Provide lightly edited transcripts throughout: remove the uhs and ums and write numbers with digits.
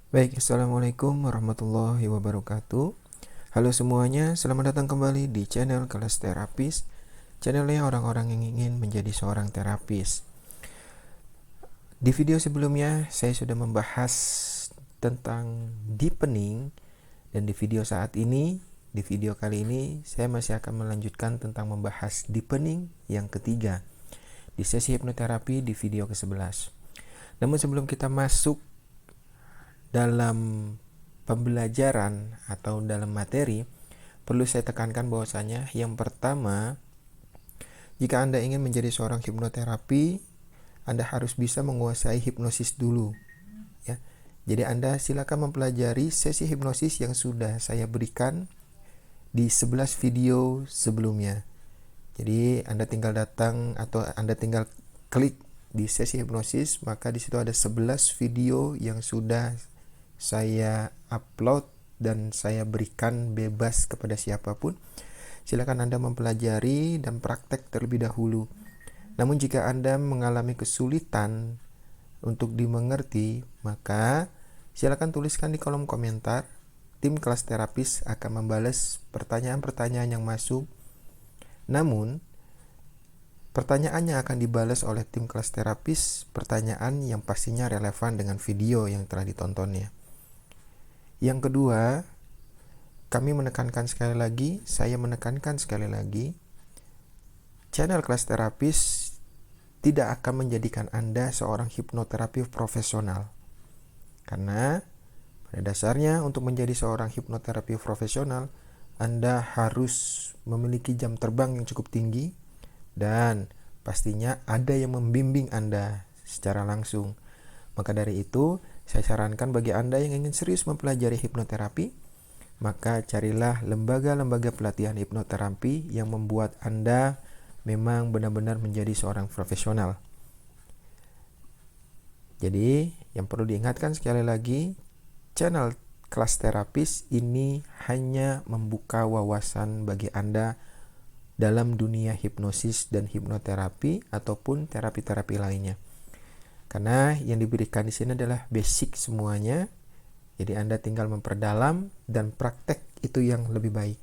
Baik, Assalamualaikum warahmatullahi wabarakatuh. Halo semuanya, selamat datang kembali di channel Kelas Terapis. Channelnya orang-orang yang ingin menjadi seorang terapis. Di video sebelumnya, saya sudah membahas tentang deepening. Dan di video saat ini, di video kali ini, saya masih akan melanjutkan tentang membahas deepening yang ketiga di sesi hipnoterapi di video ke-11. Namun sebelum kita masuk dalam pembelajaran atau dalam materi, perlu saya tekankan bahwasanya yang pertama, jika Anda ingin menjadi seorang hipnoterapi, Anda harus bisa menguasai hipnosis dulu, ya. Jadi Anda silakan mempelajari sesi hipnosis yang sudah saya berikan di 11 video sebelumnya. Jadi Anda tinggal datang atau Anda tinggal klik di sesi hipnosis, maka di situ ada 11 video yang sudah saya upload dan saya berikan bebas kepada siapapun. Silakan Anda mempelajari dan praktek terlebih dahulu. Namun jika Anda mengalami kesulitan untuk dimengerti, maka silakan tuliskan di kolom komentar. Tim kelas terapis akan membalas pertanyaan-pertanyaan yang masuk. Namun, pertanyaannya akan dibalas oleh tim kelas terapis, pertanyaan yang pastinya relevan dengan video yang telah ditontonnya. Yang kedua, saya menekankan sekali lagi, channel kelas terapis tidak akan menjadikan Anda seorang hipnoterapi profesional. Karena pada dasarnya untuk menjadi seorang hipnoterapi profesional, Anda harus memiliki jam terbang yang cukup tinggi dan pastinya ada yang membimbing Anda secara langsung. Maka dari itu, saya sarankan bagi Anda yang ingin serius mempelajari hipnoterapi, maka carilah lembaga-lembaga pelatihan hipnoterapi yang membuat Anda memang benar-benar menjadi seorang profesional. Jadi, yang perlu diingatkan sekali lagi, channel kelas terapis ini hanya membuka wawasan bagi Anda dalam dunia hipnosis dan hipnoterapi ataupun terapi-terapi lainnya. Karena yang diberikan di sini adalah basic semuanya. Jadi Anda tinggal memperdalam dan praktek itu yang lebih baik.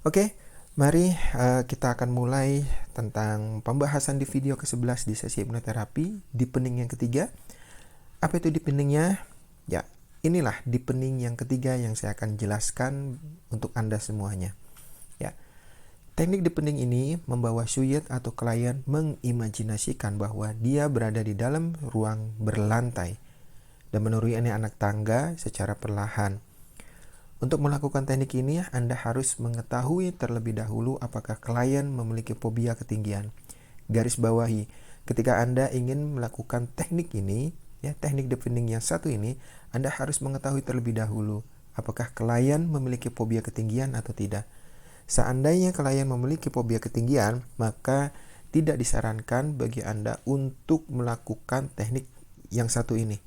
Oke, mari kita akan mulai tentang pembahasan di video ke-11 di sesi hipnoterapi, deepening yang ketiga. Apa itu deepeningnya? Ya, inilah deepening yang ketiga yang saya akan jelaskan untuk Anda semuanya. Ya. Teknik deepening ini membawa suyet atau klien mengimajinasikan bahwa dia berada di dalam ruang berlantai dan menuruni anak tangga secara perlahan. Untuk melakukan teknik ini, Anda harus mengetahui terlebih dahulu apakah klien memiliki fobia ketinggian. Garis bawahi, ketika Anda ingin melakukan teknik ini, teknik deepening yang satu ini, Anda harus mengetahui terlebih dahulu apakah klien memiliki fobia ketinggian atau tidak. Seandainya klien memiliki fobia ketinggian, maka tidak disarankan bagi Anda untuk melakukan teknik yang satu ini.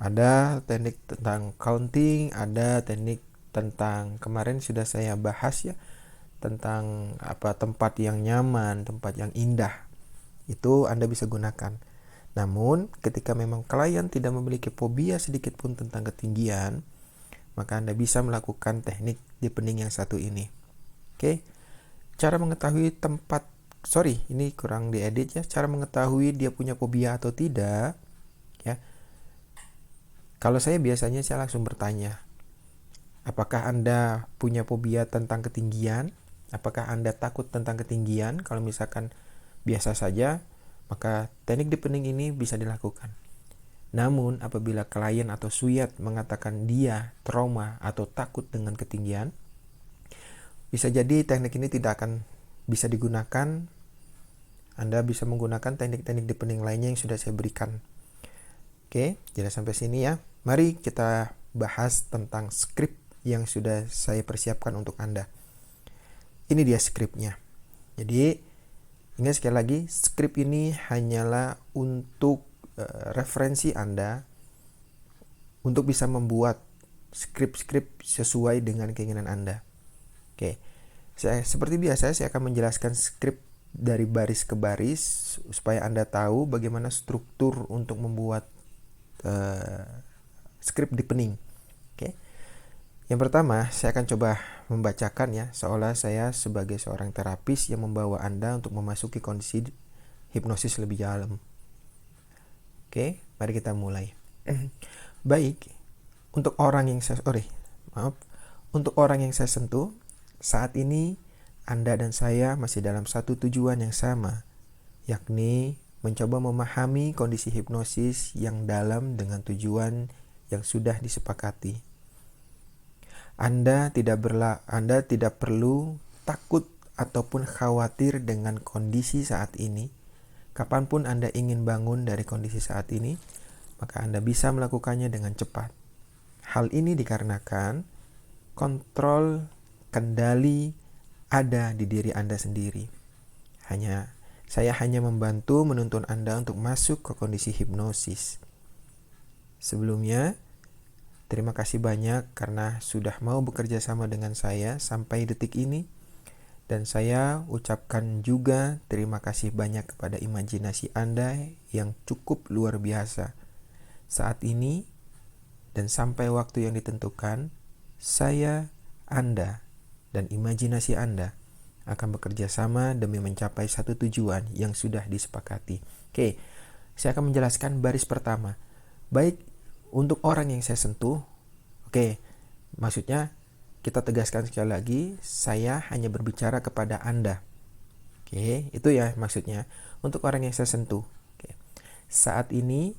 Ada teknik tentang counting, ada teknik tentang kemarin sudah saya bahas tentang tempat yang nyaman, tempat yang indah. Itu Anda bisa gunakan. Namun, ketika memang klien tidak memiliki fobia sedikit pun tentang ketinggian, maka Anda bisa melakukan teknik deepening yang satu ini. Oke, cara mengetahui ini kurang diedit cara mengetahui dia punya fobia atau tidak, ya. Kalau saya biasanya langsung bertanya, apakah Anda punya fobia tentang ketinggian? Apakah Anda takut tentang ketinggian? Kalau misalkan biasa saja, maka teknik deepening ini bisa dilakukan. Namun, apabila klien atau suyet mengatakan dia trauma atau takut dengan ketinggian, bisa jadi teknik ini tidak akan bisa digunakan. Anda bisa menggunakan teknik-teknik deepening lainnya yang sudah saya berikan. Oke, jadi sampai sini ya. Mari kita bahas tentang skrip yang sudah saya persiapkan untuk Anda. Ini dia skripnya. Jadi, ingat sekali lagi, skrip ini hanyalah untuk referensi Anda untuk bisa membuat skrip-skrip sesuai dengan keinginan Anda. Oke, seperti biasa saya akan menjelaskan skrip dari baris ke baris supaya Anda tahu bagaimana struktur untuk membuat skrip deepening. Oke. Yang pertama, saya akan coba membacakan ya, seolah saya sebagai seorang terapis yang membawa Anda untuk memasuki kondisi hipnosis lebih dalam. Oke, mari kita mulai. Baik, untuk orang yang saya sentuh, saat ini Anda dan saya masih dalam satu tujuan yang sama, yakni mencoba memahami kondisi hipnosis yang dalam dengan tujuan yang sudah disepakati. Anda tidak perlu takut ataupun khawatir dengan kondisi saat ini. Kapanpun Anda ingin bangun dari kondisi saat ini, maka Anda bisa melakukannya dengan cepat. Hal ini dikarenakan kontrol kendali ada di diri Anda sendiri. Saya hanya membantu menuntun Anda untuk masuk ke kondisi hipnosis. Sebelumnya, terima kasih banyak karena sudah mau bekerja sama dengan saya sampai detik ini. Dan saya ucapkan juga terima kasih banyak kepada imajinasi Anda yang cukup luar biasa. Saat ini dan sampai waktu yang ditentukan, saya, Anda, dan imajinasi Anda akan bekerja sama demi mencapai satu tujuan yang sudah disepakati. Oke, saya akan menjelaskan baris pertama. Baik, untuk orang yang saya sentuh, maksudnya kita tegaskan sekali lagi, saya hanya berbicara kepada Anda. Oke, itu ya maksudnya. Untuk orang yang saya sentuh. Oke. Saat ini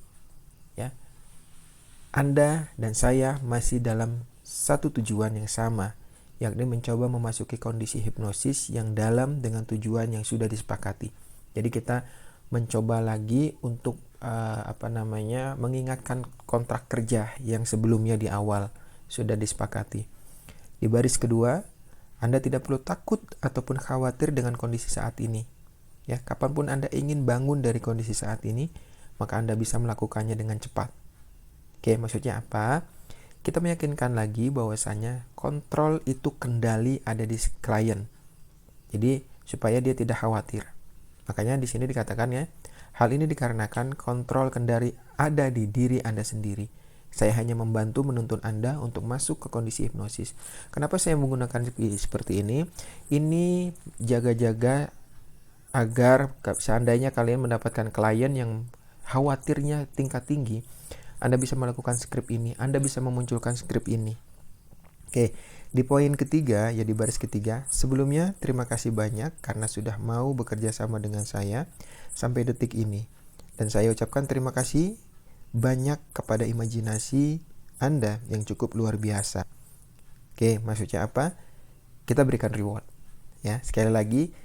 ya, Anda dan saya masih dalam satu tujuan yang sama, yakni mencoba memasuki kondisi hipnosis yang dalam dengan tujuan yang sudah disepakati. Jadi kita mencoba lagi untuk mengingatkan kontrak kerja yang sebelumnya di awal sudah disepakati. Di baris kedua, Anda tidak perlu takut ataupun khawatir dengan kondisi saat ini. Ya, kapanpun Anda ingin bangun dari kondisi saat ini, maka Anda bisa melakukannya dengan cepat. Oke, maksudnya apa? Kita meyakinkan lagi bahwasanya kontrol itu kendali ada di klien. Jadi, supaya dia tidak khawatir. Makanya di sini dikatakan ya, hal ini dikarenakan kontrol kendali ada di diri Anda sendiri. Saya hanya membantu menuntun Anda untuk masuk ke kondisi hipnosis. Kenapa saya menggunakan seperti ini? Ini jaga-jaga agar seandainya kalian mendapatkan klien yang khawatirnya tingkat tinggi, Anda bisa melakukan skrip ini, Anda bisa memunculkan skrip ini. Oke, di poin ketiga, ya di baris ketiga, sebelumnya terima kasih banyak karena sudah mau bekerja sama dengan saya sampai detik ini. Dan saya ucapkan terima kasih banyak kepada imajinasi Anda yang cukup luar biasa. Oke, maksudnya apa? Kita berikan reward. Ya, sekali lagi,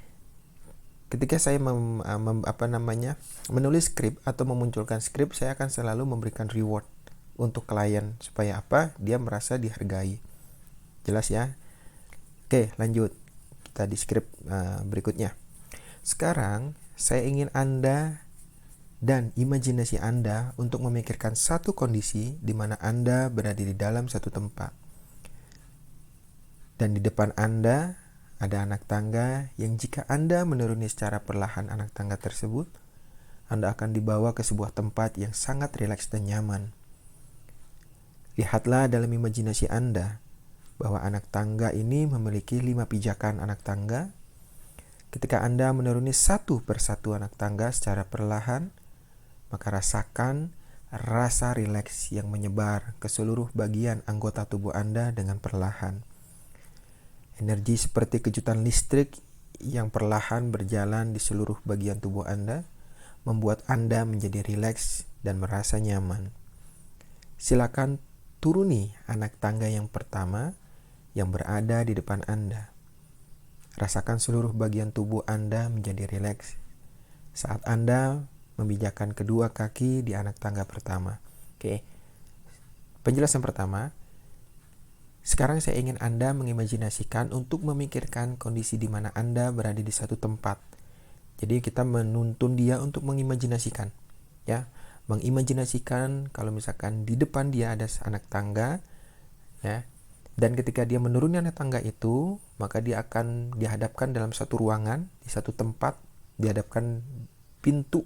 ketika saya menulis skrip atau memunculkan skrip, saya akan selalu memberikan reward untuk klien supaya apa? Dia merasa dihargai. Jelas ya? Oke, lanjut. Kita di skrip berikutnya. Sekarang saya ingin Anda dan imajinasi Anda untuk memikirkan satu kondisi di mana Anda berada di dalam satu tempat. Dan di depan Anda ada anak tangga yang jika Anda menuruni secara perlahan anak tangga tersebut, Anda akan dibawa ke sebuah tempat yang sangat rileks dan nyaman. Lihatlah dalam imajinasi Anda bahwa anak tangga ini memiliki 5 pijakan anak tangga. Ketika Anda menuruni satu persatu anak tangga secara perlahan, maka rasakan rasa rileks yang menyebar ke seluruh bagian anggota tubuh Anda dengan perlahan. Energi seperti kejutan listrik yang perlahan berjalan di seluruh bagian tubuh Anda membuat Anda menjadi rileks dan merasa nyaman. Silakan turuni anak tangga yang pertama yang berada di depan Anda. Rasakan seluruh bagian tubuh Anda menjadi rileks saat Anda memijakkan kedua kaki di anak tangga pertama. Oke. Penjelasan pertama. Sekarang saya ingin Anda mengimajinasikan untuk memikirkan kondisi di mana Anda berada di satu tempat. Jadi kita menuntun dia untuk mengimajinasikan, ya. Mengimajinasikan kalau misalkan di depan dia ada anak tangga, ya. Dan ketika dia menuruni anak tangga itu, maka dia akan dihadapkan dalam satu ruangan, di satu tempat, dihadapkan pintu.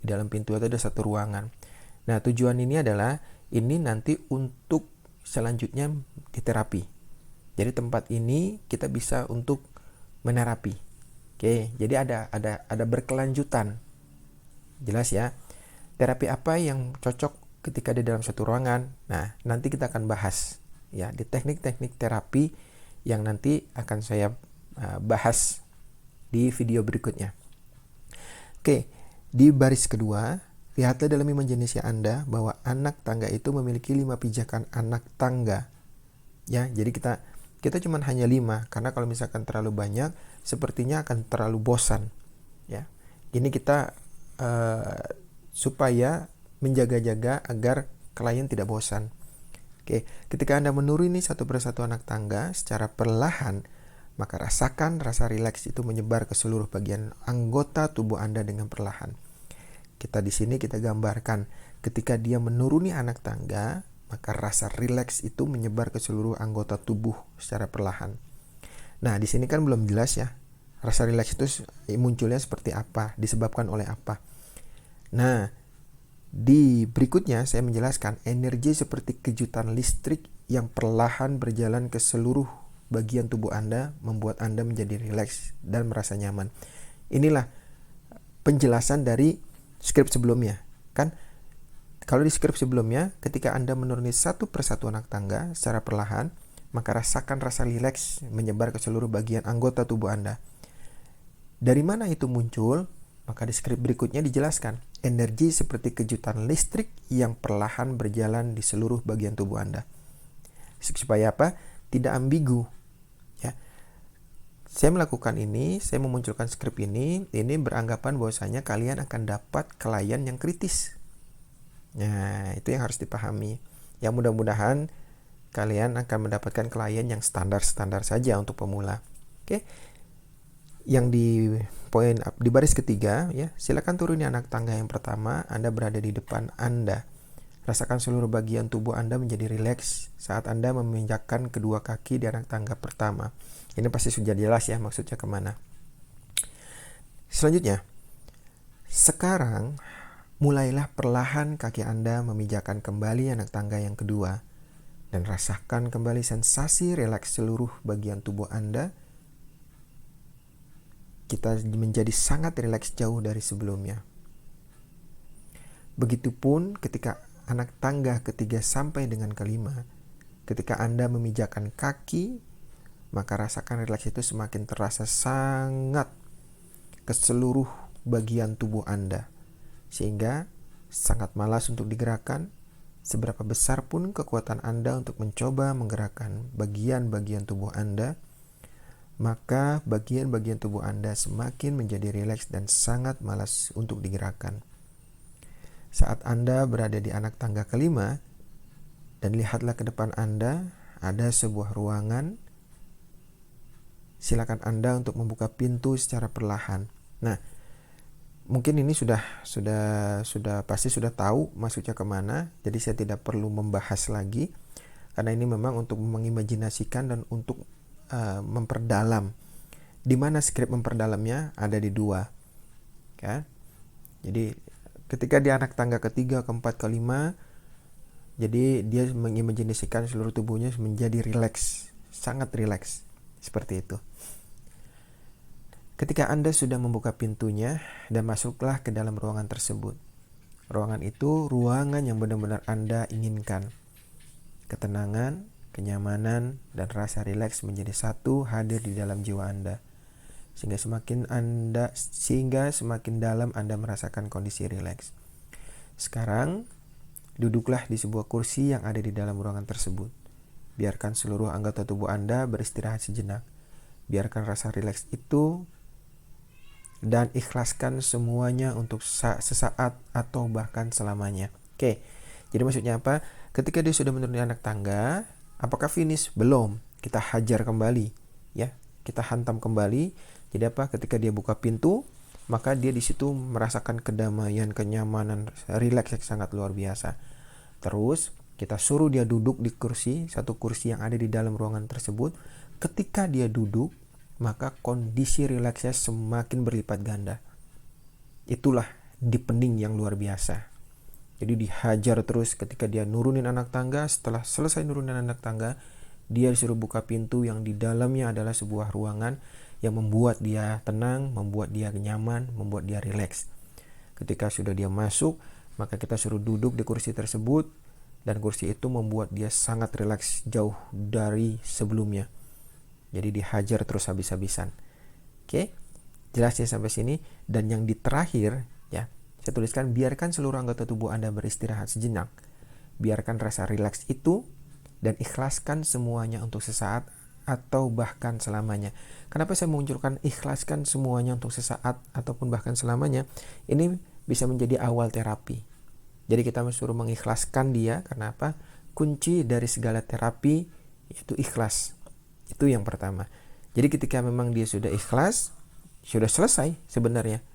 Di dalam pintu itu ada satu ruangan. Nah, tujuan ini adalah Ini nanti untuk selanjutnya di terapi. Jadi tempat ini kita bisa untuk menerapi. Oke, jadi ada berkelanjutan. Jelas ya. Terapi apa yang cocok ketika di dalam satu ruangan? Nah, nanti kita akan bahas ya di teknik-teknik terapi yang nanti akan saya bahas di video berikutnya. Oke, di baris kedua, lihatlah dalam imajinasi Anda bahwa anak tangga itu memiliki 5 pijakan anak tangga. Ya, jadi kita cuma hanya 5 karena kalau misalkan terlalu banyak sepertinya akan terlalu bosan. Ya. Ini kita supaya menjaga-jaga agar klien tidak bosan. Oke, ketika Anda menuruni satu persatu anak tangga secara perlahan, maka rasakan rasa rileks itu menyebar ke seluruh bagian anggota tubuh Anda dengan perlahan. Di sini kita gambarkan ketika dia menuruni anak tangga, maka rasa rileks itu menyebar ke seluruh anggota tubuh secara perlahan. Nah, di sini kan belum jelas ya. Rasa rileks itu munculnya seperti apa, disebabkan oleh apa. Nah, di berikutnya saya menjelaskan energi seperti kejutan listrik yang perlahan berjalan ke seluruh bagian tubuh Anda, membuat Anda menjadi rileks dan merasa nyaman. Inilah penjelasan dari skrip sebelumnya. Kan kalau di skrip sebelumnya, ketika Anda menuruni satu persatu anak tangga secara perlahan, maka rasakan rasa rileks menyebar ke seluruh bagian anggota tubuh Anda. Dari mana itu muncul? Maka di skrip berikutnya dijelaskan, energi seperti kejutan listrik yang perlahan berjalan di seluruh bagian tubuh Anda. Supaya apa? Tidak ambigu. Ya. Saya melakukan ini, saya memunculkan skrip ini beranggapan bahwasanya kalian akan dapat klien yang kritis. Nah, itu yang harus dipahami. Ya, mudah-mudahan kalian akan mendapatkan klien yang standar-standar saja untuk pemula. Oke. Yang di baris ketiga, ya, silakan turuni anak tangga yang pertama. Anda berada di depan Anda. Rasakan seluruh bagian tubuh Anda menjadi rileks saat Anda menginjakkan kedua kaki di anak tangga pertama. Ini pasti sudah jelas ya maksudnya kemana. Selanjutnya, sekarang mulailah perlahan kaki Anda memijakkan kembali anak tangga yang kedua dan rasakan kembali sensasi rileks seluruh bagian tubuh Anda. Kita menjadi sangat rileks jauh dari sebelumnya. Begitupun ketika anak tangga ketiga sampai dengan kelima, ketika Anda memijakkan kaki, maka rasakan rileks itu semakin terasa sangat ke seluruh bagian tubuh Anda, sehingga sangat malas untuk digerakkan. Seberapa besar pun kekuatan Anda untuk mencoba menggerakkan bagian-bagian tubuh Anda, maka bagian-bagian tubuh Anda semakin menjadi rileks dan sangat malas untuk digerakkan. Saat Anda berada di anak tangga kelima, dan lihatlah ke depan Anda, ada sebuah ruangan. Silakan Anda untuk membuka pintu secara perlahan. Nah, mungkin ini sudah pasti sudah tahu maksudnya kemana, jadi saya tidak perlu membahas lagi, karena ini memang untuk mengimajinasikan dan untuk memperdalam. Di mana skrip memperdalamnya ada di 2, kan? Jadi ketika di anak tangga ketiga, keempat, kelima, jadi dia mengimajinasikan seluruh tubuhnya menjadi rileks, sangat rileks, seperti itu. Ketika Anda sudah membuka pintunya dan masuklah ke dalam ruangan tersebut. Ruangan itu ruangan yang benar-benar Anda inginkan. Ketenangan, kenyamanan, dan rasa rileks menjadi satu hadir di dalam jiwa Anda. Sehingga semakin dalam Anda merasakan kondisi rileks. Sekarang, duduklah di sebuah kursi yang ada di dalam ruangan tersebut. Biarkan seluruh anggota tubuh Anda beristirahat sejenak. Biarkan rasa rileks itu dan ikhlaskan semuanya untuk sesaat atau bahkan selamanya. Oke, jadi maksudnya apa? Ketika dia sudah menuruni anak tangga, apakah finish? Belum. Kita hajar kembali, ya. Kita hantam kembali. Jadi apa? Ketika dia buka pintu, maka dia di situ merasakan kedamaian, kenyamanan, rileks yang sangat luar biasa. Terus kita suruh dia duduk di kursi, satu kursi yang ada di dalam ruangan tersebut. Ketika dia duduk, maka kondisi rileksnya semakin berlipat ganda. Itulah deepening yang luar biasa. Jadi dihajar terus ketika dia nurunin anak tangga. Setelah selesai nurunin anak tangga, dia disuruh buka pintu yang di dalamnya adalah sebuah ruangan yang membuat dia tenang, membuat dia nyaman, membuat dia rileks. Ketika sudah dia masuk, maka kita suruh duduk di kursi tersebut, dan kursi itu membuat dia sangat rileks jauh dari sebelumnya. Jadi dihajar terus habis-habisan. Oke, jelasnya sampai sini. Dan yang di terakhir ya, saya tuliskan, biarkan seluruh anggota tubuh Anda beristirahat sejenak. Biarkan rasa rileks itu dan ikhlaskan semuanya untuk sesaat atau bahkan selamanya. Kenapa saya menunjukkan ikhlaskan semuanya untuk sesaat ataupun bahkan selamanya? Ini bisa menjadi awal terapi. Jadi kita suruh mengikhlaskan dia. Karena apa? Kunci dari segala terapi yaitu ikhlas. Itu yang pertama. Jadi ketika memang dia sudah ikhlas, sudah selesai sebenarnya.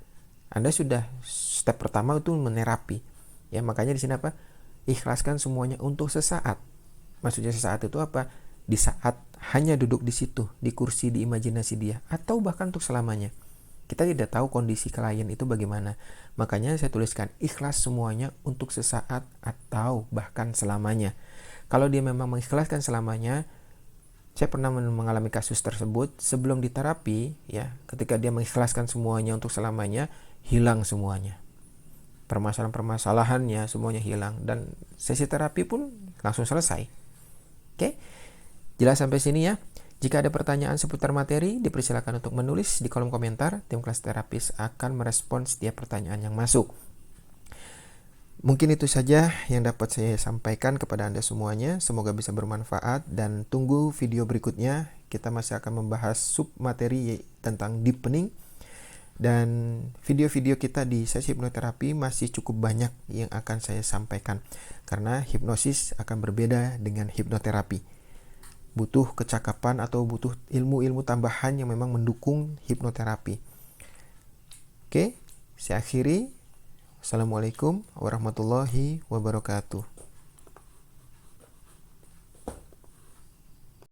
Anda sudah step pertama itu menerapi. Ya, makanya di sini apa? Ikhlaskan semuanya untuk sesaat. Maksudnya sesaat itu apa? Di saat hanya duduk di situ, di kursi, di imajinasi dia, atau bahkan untuk selamanya. Kita tidak tahu kondisi klien itu bagaimana. Makanya saya tuliskan ikhlas semuanya untuk sesaat atau bahkan selamanya. Kalau dia memang mengikhlaskan selamanya, saya pernah mengalami kasus tersebut sebelum diterapi, ya, ketika dia mengikhlaskan semuanya untuk selamanya, hilang semuanya. Permasalahan-permasalahannya semuanya hilang dan sesi terapi pun langsung selesai. Oke? Jelas sampai sini ya? Jika ada pertanyaan seputar materi, dipersilakan untuk menulis di kolom komentar. Tim kelas terapis akan merespon setiap pertanyaan yang masuk. Mungkin itu saja yang dapat saya sampaikan kepada Anda semuanya. Semoga bisa bermanfaat dan tunggu video berikutnya. Kita masih akan membahas submateri tentang deepening. Dan video-video kita di sesi hipnoterapi masih cukup banyak yang akan saya sampaikan. Karena hipnosis akan berbeda dengan hipnoterapi. Butuh kecakapan atau butuh ilmu-ilmu tambahan yang memang mendukung hipnoterapi. Oke, saya akhiri. Assalamualaikum warahmatullahi wabarakatuh.